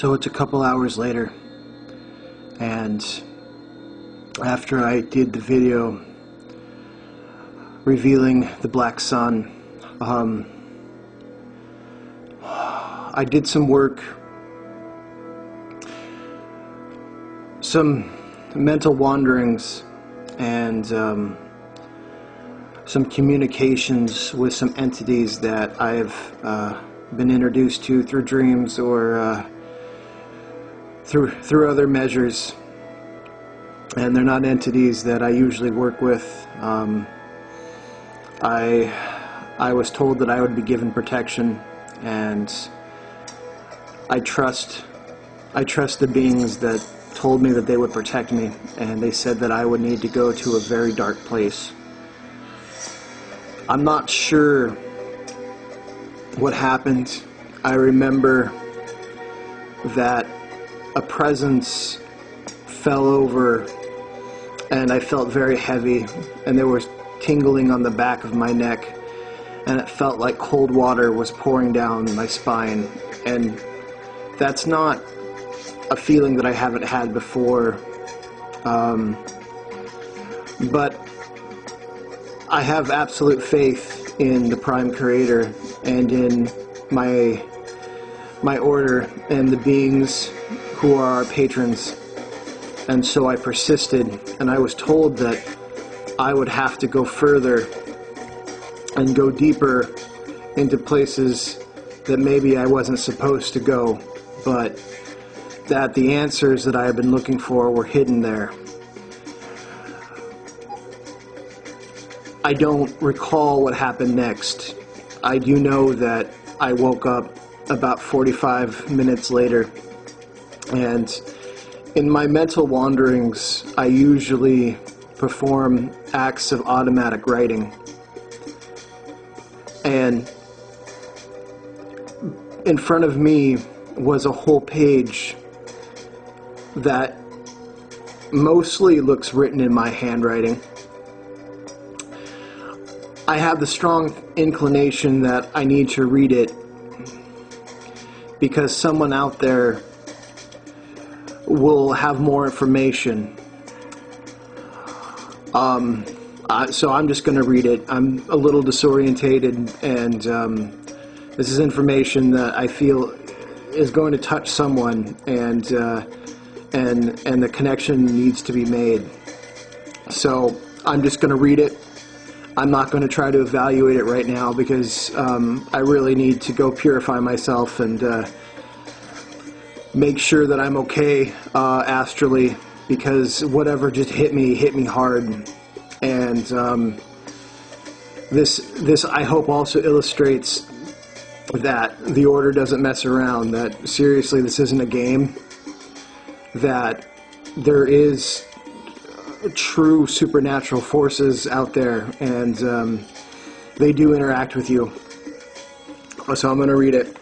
So it's a couple hours later, and after I did the video revealing the black sun, I did some work, some mental wanderings, and some communications with some entities that I've been introduced to through dreams or through other measures, and they're not entities that I usually work with. I was told that I would be given protection, and I trust the beings that told me that they would protect me, and they said that I would need to go to a very dark place. I'm not sure what happened. I remember that a presence fell over and I felt very heavy, and there was tingling on the back of my neck, and it felt like cold water was pouring down my spine. And that's not a feeling that I haven't had before, but I have absolute faith in the Prime Creator and in my order and the beings who are our patrons. And so I persisted, and I was told that I would have to go further and go deeper into places that maybe I wasn't supposed to go, but that the answers that I had been looking for were hidden there. I don't recall what happened next. I do know that I woke up about 45 minutes later, and in my mental wanderings, I usually perform acts of automatic writing. And in front of me was a whole page that mostly looks written in my handwriting. I have the strong inclination that I need to read it because someone out there will have more information. So I'm just going to read it. I'm a little disorientated, and this is information that I feel is going to touch someone, and the connection needs to be made. So I'm just going to read it. I'm not going to try to evaluate it right now because I really need to go purify myself and make sure that I'm okay astrally, because whatever just hit me hard. And this I hope also illustrates that the Order doesn't mess around, that seriously this isn't a game, that there is true supernatural forces out there, and they do interact with you. So I'm going to read it.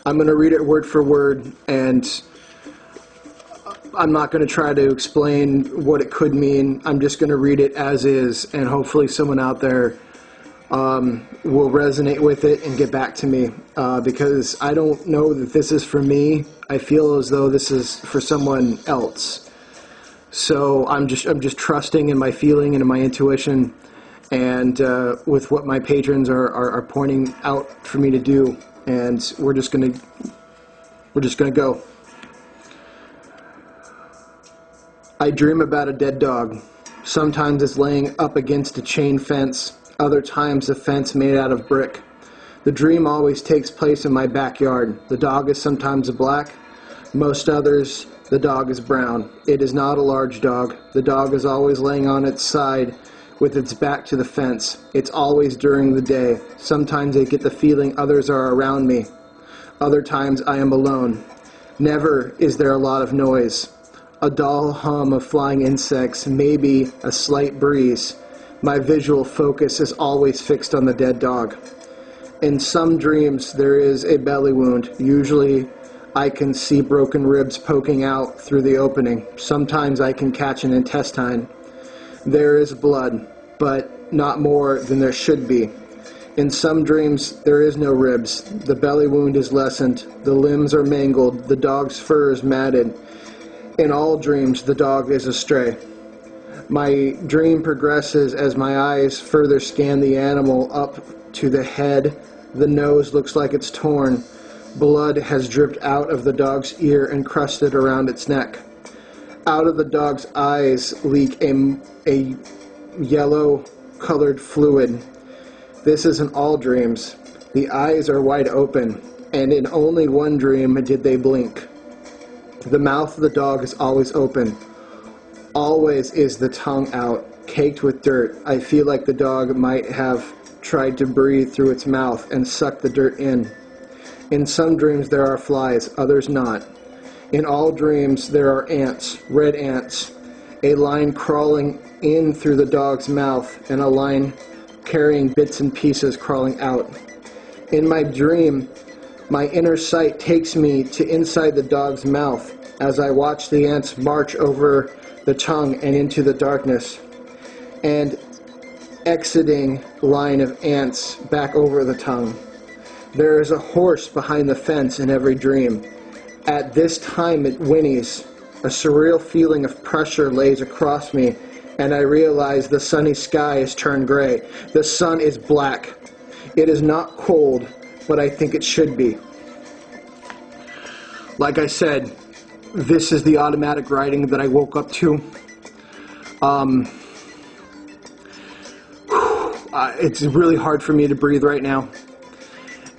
I'm going to read it word for word, and I'm not going to try to explain what it could mean. I'm just going to read it as is, and hopefully someone out there will resonate with it and get back to me, because I don't know that this is for me. I feel as though this is for someone else. So I'm just trusting in my feeling and in my intuition, and with what my patrons are pointing out for me to do, and we're just gonna go. I dream about a dead dog. Sometimes it's laying up against a chain fence, other times a fence made out of brick. The dream always takes place in my backyard. The dog is sometimes black, most others the dog is brown. It is not a large dog. The dog is always laying on its side with its back to the fence. It's always during the day. Sometimes I get the feeling others are around me. Other times I am alone. Never is there a lot of noise. A dull hum of flying insects, maybe a slight breeze. My visual focus is always fixed on the dead dog. In some dreams there is a belly wound. Usually I can see broken ribs poking out through the opening. Sometimes I can catch an intestine. There is blood, but not more than there should be. In some dreams, there is no ribs. The belly wound is lessened. The limbs are mangled. The dog's fur is matted. In all dreams, the dog is astray. My dream progresses as my eyes further scan the animal up to the head. The nose looks like it's torn. Blood has dripped out of the dog's ear and crusted around its neck. Out of the dog's eyes leak a yellow-colored fluid. This is in all dreams. The eyes are wide open, and in only one dream did they blink. The mouth of the dog is always open. Always is the tongue out, caked with dirt. I feel like the dog might have tried to breathe through its mouth and suck the dirt in. In some dreams there are flies, others not. In all dreams there are ants, red ants, a line crawling in through the dog's mouth, and a line carrying bits and pieces crawling out. In my dream, my inner sight takes me to inside the dog's mouth as I watch the ants march over the tongue and into the darkness, and exiting line of ants back over the tongue. There is a horse behind the fence in every dream. At this time it whinnies. A surreal feeling of pressure lays across me, and I realize the sunny sky has turned gray. The sun is black. It is not cold, but I think it should be. Like I said, this is the automatic writing that I woke up to. It's really hard for me to breathe right now.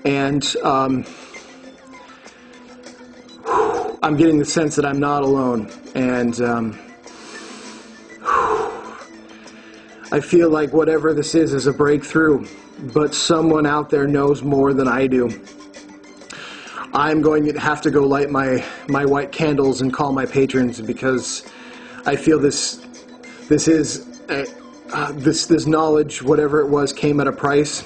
And I'm getting the sense that I'm not alone. And I feel like whatever this is a breakthrough, but someone out there knows more than I do. I'm going to have to go light my white candles and call my patrons, because I feel this knowledge, whatever it was, came at a price.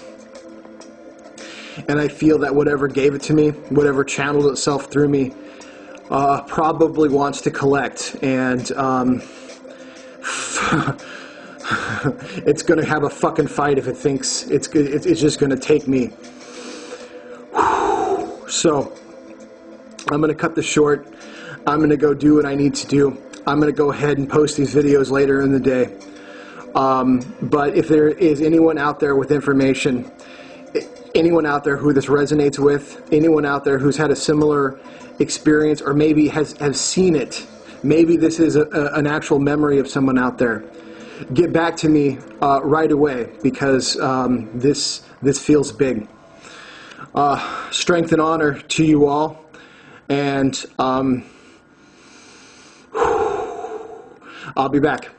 And I feel that whatever gave it to me, whatever channeled itself through me, probably wants to collect. And it's going to have a fucking fight if it thinks it's just going to take me. So I'm going to cut this short. I'm going to go do what I need to do. I'm going to go ahead and post these videos later in the day. But if there is anyone out there with information, anyone out there who this resonates with, anyone out there who's had a similar experience, or maybe has seen it, maybe this is an actual memory of someone out there, get back to me right away, because this feels big. Strength and honor to you all, and I'll be back.